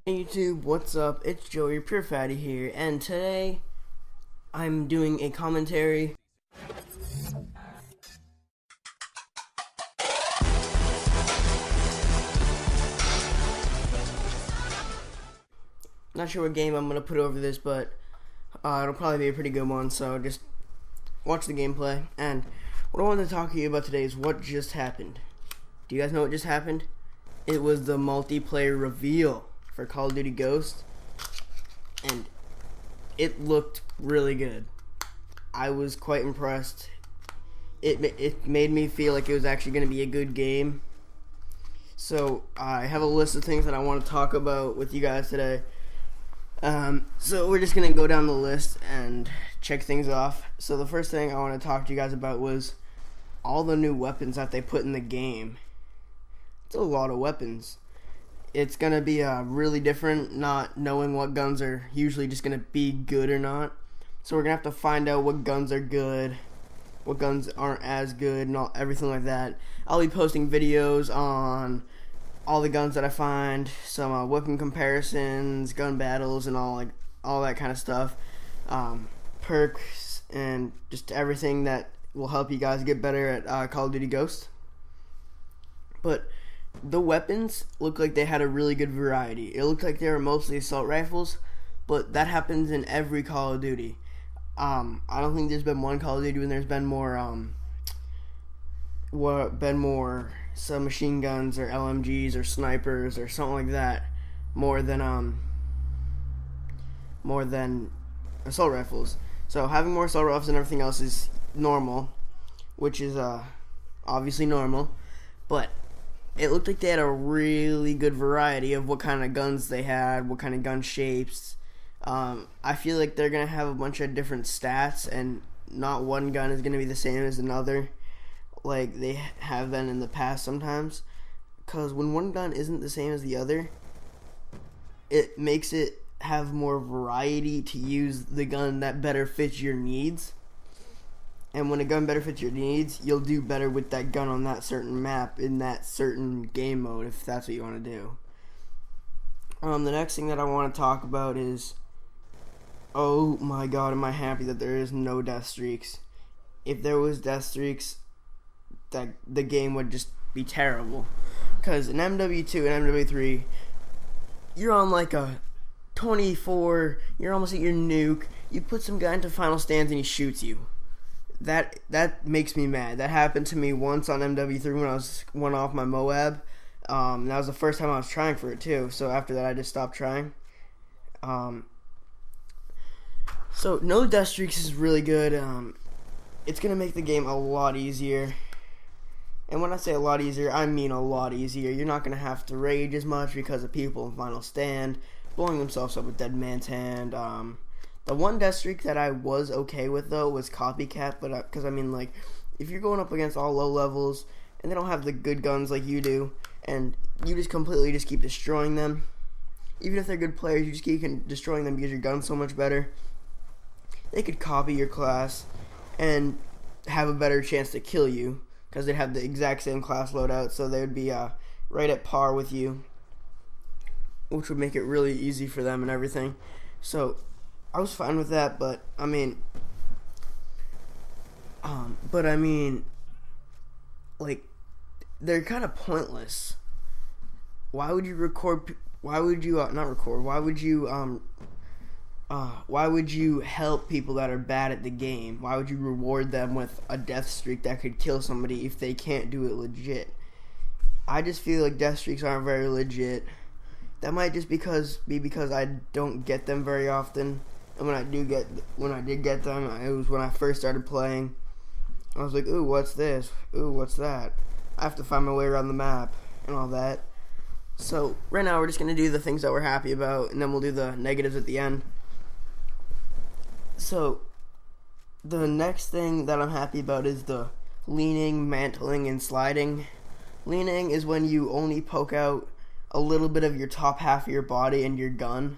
Hey YouTube, what's up? It's Joey, Pure Fatty here, and today I'm doing a commentary. Not sure what game I'm gonna put over this, but it'll probably be a pretty good one. So just watch the gameplay. And what I wanted to talk to you about today is what just happened. Do you guys know what just happened? It was the multiplayer reveal for Call of Duty Ghost, and it looked really good. I was quite impressed. It made me feel like it was actually going to be a good game. So I have a list of things that I want to talk about with you guys today. So we're just going to go down the list and check things off. So the first thing I want to talk to you guys about was all the new weapons that they put in the game. It's a lot of weapons. It's going to be really different not knowing what guns are usually just going to be good or not. So we're going to have to find out what guns are good, what guns aren't as good, and everything like that. I'll be posting videos on all the guns that I find, some weapon comparisons, gun battles, and all that kind of stuff. Perks, and just everything that will help you guys get better at Call of Duty Ghost. But the weapons look like they had a really good variety. It looked like they were mostly assault rifles, but that happens in every Call of Duty. I don't think there's been one Call of Duty when there's been more submachine guns or LMGs or snipers or something like that, more than assault rifles. So having more assault rifles and everything else is normal, which is obviously normal, but it looked like they had a really good variety of what kind of guns they had, what kind of gun shapes. I feel like they're going to have a bunch of different stats, and not one gun is going to be the same as another, like they have been in the past sometimes. Because when one gun isn't the same as the other, it makes it have more variety to use the gun that better fits your needs. And when a gun better fits your needs, you'll do better with that gun on that certain map in that certain game mode, if that's what you want to do. The next thing that I want to talk about is, oh my god, am I happy that there is no death streaks. If there was death streaks, that the game would just be terrible. Because in MW2 and MW3, you're on like a 24, you're almost at your nuke, you put some guy into final stands and he shoots you. That makes me mad. That happened to me once on MW3 when I went off my Moab. That was the first time I was trying for it too. So after that, I just stopped trying. So no death streaks is really good. It's gonna make the game a lot easier. And when I say a lot easier, I mean a lot easier. You're not gonna have to rage as much because of people in final stand blowing themselves up with Dead Man's Hand. The one death streak that I was okay with, though, was Copycat, but because, if you're going up against all low levels, and they don't have the good guns like you do, and you just completely keep destroying them, even if they're good players, you just keep destroying them because your gun's so much better, they could copy your class and have a better chance to kill you, because they'd have the exact same class loadout, so they would be right at par with you, which would make it really easy for them and everything. So I was fine with that, but they're kind of pointless. Why would you record? Why would you not record? Why would you help people that are bad at the game? Why would you reward them with a death streak that could kill somebody if they can't do it legit? I just feel like death streaks aren't very legit. That might just be because I don't get them very often. And when I did get them, it was when I first started playing. I was like, ooh, what's this? Ooh, what's that? I have to find my way around the map and all that. So right now we're just going to do the things that we're happy about, and then we'll do the negatives at the end. So the next thing that I'm happy about is the leaning, mantling, and sliding. Leaning is when you only poke out a little bit of your top half of your body and your gun.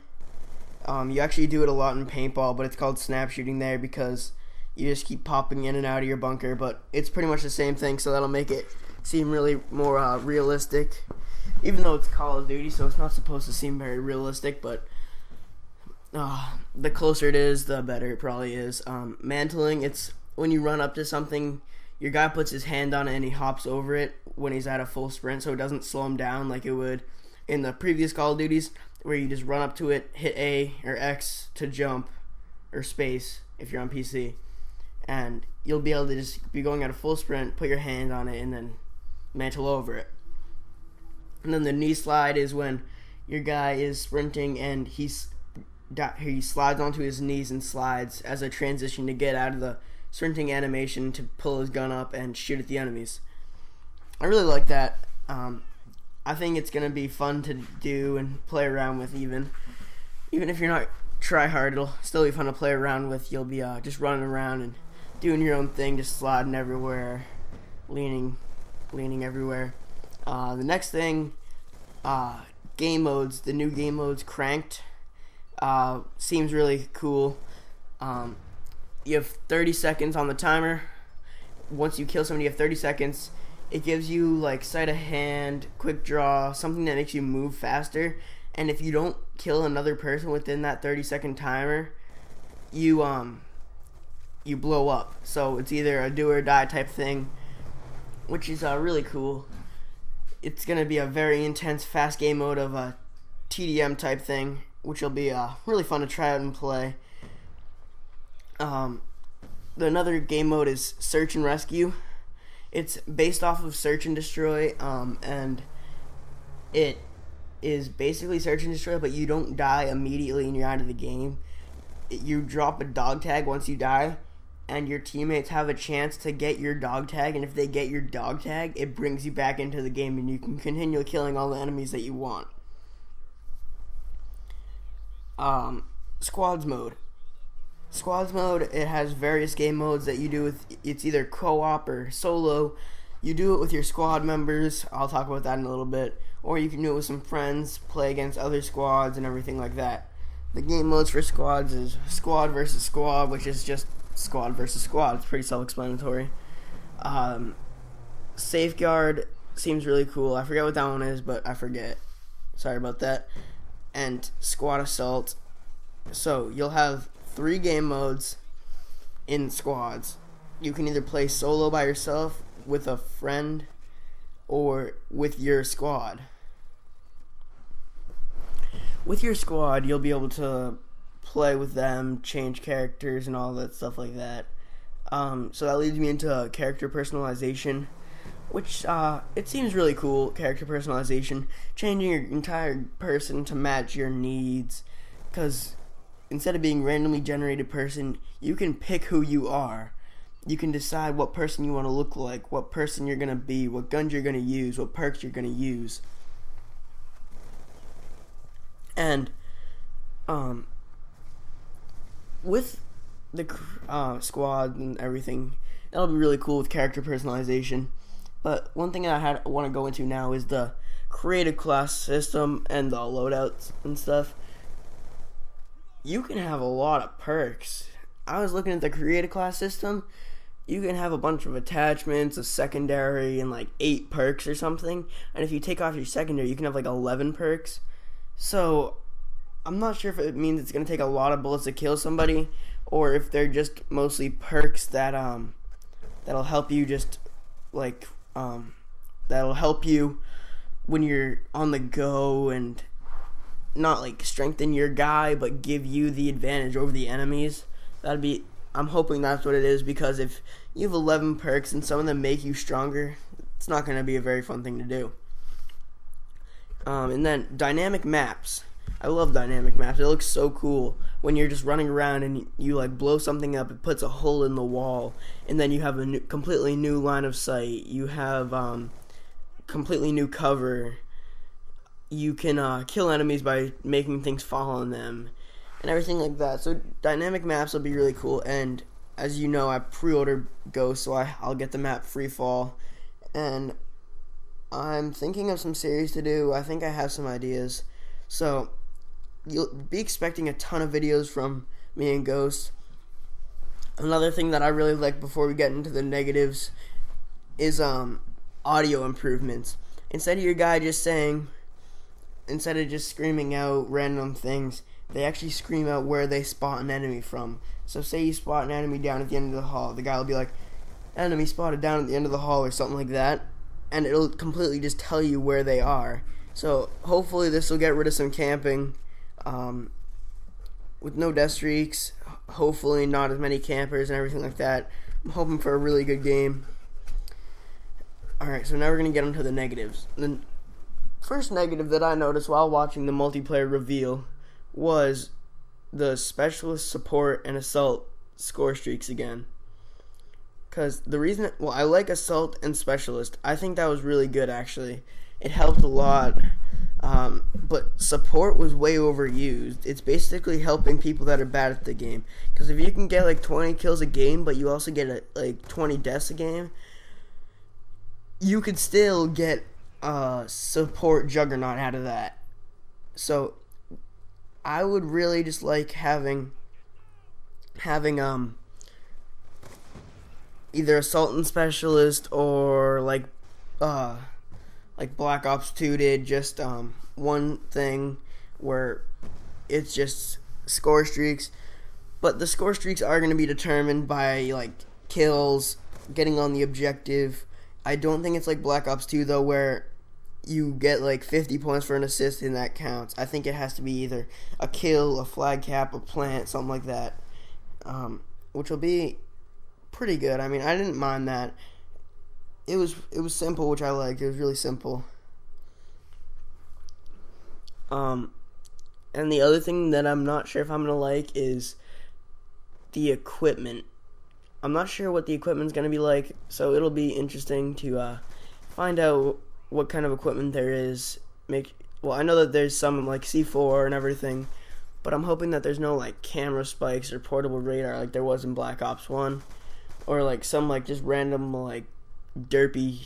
You actually do it a lot in paintball, but it's called snap shooting there because you just keep popping in and out of your bunker, but it's pretty much the same thing, so that'll make it seem really more realistic. even though it's Call of Duty, so it's not supposed to seem very realistic, but the closer it is, the better it probably is. Mantling, it's when you run up to something, your guy puts his hand on it and he hops over it when he's at a full sprint, so it doesn't slow him down like it would in the previous Call of Duties, where you just run up to it, hit A or X to jump, or space if you're on PC, and you'll be able to just be going at a full sprint, put your hand on it, and then mantle over it. And then the knee slide is when your guy is sprinting and he slides onto his knees and slides as a transition to get out of the sprinting animation to pull his gun up and shoot at the enemies. I really like that. I think it's going to be fun to do and play around with even if you're not try hard, it'll still be fun to play around with. You'll be just running around and doing your own thing, just sliding everywhere, leaning everywhere. The next thing, game modes. The new game modes, Cranked, seems really cool. You have 30 seconds on the timer. Once you kill somebody, you have 30 seconds. It gives you like sleight of hand, quick draw, something that makes you move faster. And if you don't kill another person within that 30-second timer, you blow up. So it's either a do or die type thing, which is really cool. It's gonna be a very intense, fast game mode of a TDM type thing, which will be really fun to try out and play. Another game mode is Search and Rescue. It's based off of Search and Destroy, and it is basically Search and Destroy, but you don't die immediately and you're out of the game. You drop a dog tag once you die, and your teammates have a chance to get your dog tag, and if they get your dog tag, it brings you back into the game, and you can continue killing all the enemies that you want. Squads mode. Squads mode, it has various game modes that you do with, it's either co-op or solo. You do it with your squad members, I'll talk about that in a little bit, or you can do it with some friends, play against other squads and everything like that. The game modes for squads is squad versus squad, which is just squad versus squad. It's pretty self-explanatory. Safeguard seems really cool. I forget what that one is, but I forget. Sorry about that. And squad assault. So you'll have 3 game modes in squads. You can either play solo by yourself, with a friend, or with your squad. With your squad, you'll be able to play with them, change characters, and all that stuff like that. So that leads me into character personalization, which it seems really cool. Character personalization, changing your entire person to match your needs, because instead of being randomly generated person, you can pick who you are. You can decide what person you want to look like, what person you're going to be, what guns you're going to use, what perks you're going to use. And with the squad and everything, that'll be really cool with character personalization. But one thing I want to go into now is the creative class system and the loadouts and stuff. You can have a lot of perks. I was looking at the creative class system. You can have a bunch of attachments, a secondary, and like 8 perks or something. And if you take off your secondary, you can have like 11 perks. So I'm not sure if it means it's going to take a lot of bullets to kill somebody, or if they're just mostly perks that that'll help you just like that'll help you when you're on the go and not like strengthen your guy, but give you the advantage over the enemies. I'm hoping that's what it is, because if you have 11 perks and some of them make you stronger, it's not going to be a very fun thing to do. And then dynamic maps. I love dynamic maps. It looks so cool when you're just running around and you like blow something up. It puts a hole in the wall, and then you have a completely new line of sight. You have completely new cover. You can kill enemies by making things fall on them and everything like that. So dynamic maps will be really cool. And as you know, I pre-ordered Ghost, so I'll get the map Free Fall. And I'm thinking of some series to do. I think I have some ideas. So you'll be expecting a ton of videos from me and Ghost. Another thing that I really like before we get into the negatives is audio improvements. Instead of your guy just saying, instead of just screaming out random things, they actually scream out where they spot an enemy from. So say you spot an enemy down at the end of the hall, the guy will be like, enemy spotted down at the end of the hall or something like that, and it'll completely just tell you where they are. So hopefully this will get rid of some camping. With no death streaks, hopefully not as many campers and everything like that. I'm hoping for a really good game. Alright, so now we're going to get into the negatives. The first negative that I noticed while watching the multiplayer reveal was the specialist, support, and assault score streaks again. Because the reason, I like assault and specialist. I think that was really good, actually. It helped a lot. But support was way overused. It's basically helping people that are bad at the game. Because if you can get like 20 kills a game, but you also get like 20 deaths a game, you could still get support juggernaut out of that. So I would really just like having either assault and specialist or like Black Ops 2 did, just one thing where it's just score streaks, but the score streaks are going to be determined by like kills, getting on the objective. I don't think it's like Black Ops 2 though, where you get like 50 points for an assist and that counts. I think it has to be either a kill, a flag cap, a plant, something like that, which will be pretty good. I mean, I didn't mind that. It was simple, which I liked. It was really simple. And the other thing that I'm not sure if I'm gonna like is the equipment. I'm not sure what the equipment's gonna be like, so it'll be interesting to find out what kind of equipment there is. I know that there's some like C4 and everything, but I'm hoping that there's no like camera spikes or portable radar like there was in Black Ops 1, or like some like just random like derp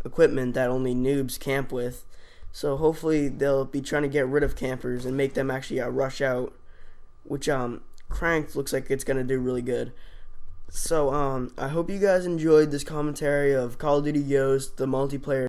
equipment that only noobs camp with. So hopefully they'll be trying to get rid of campers and make them actually rush out, which Cranked looks like it's gonna do really good. So I hope you guys enjoyed this commentary of Call of Duty Ghost, the multiplayer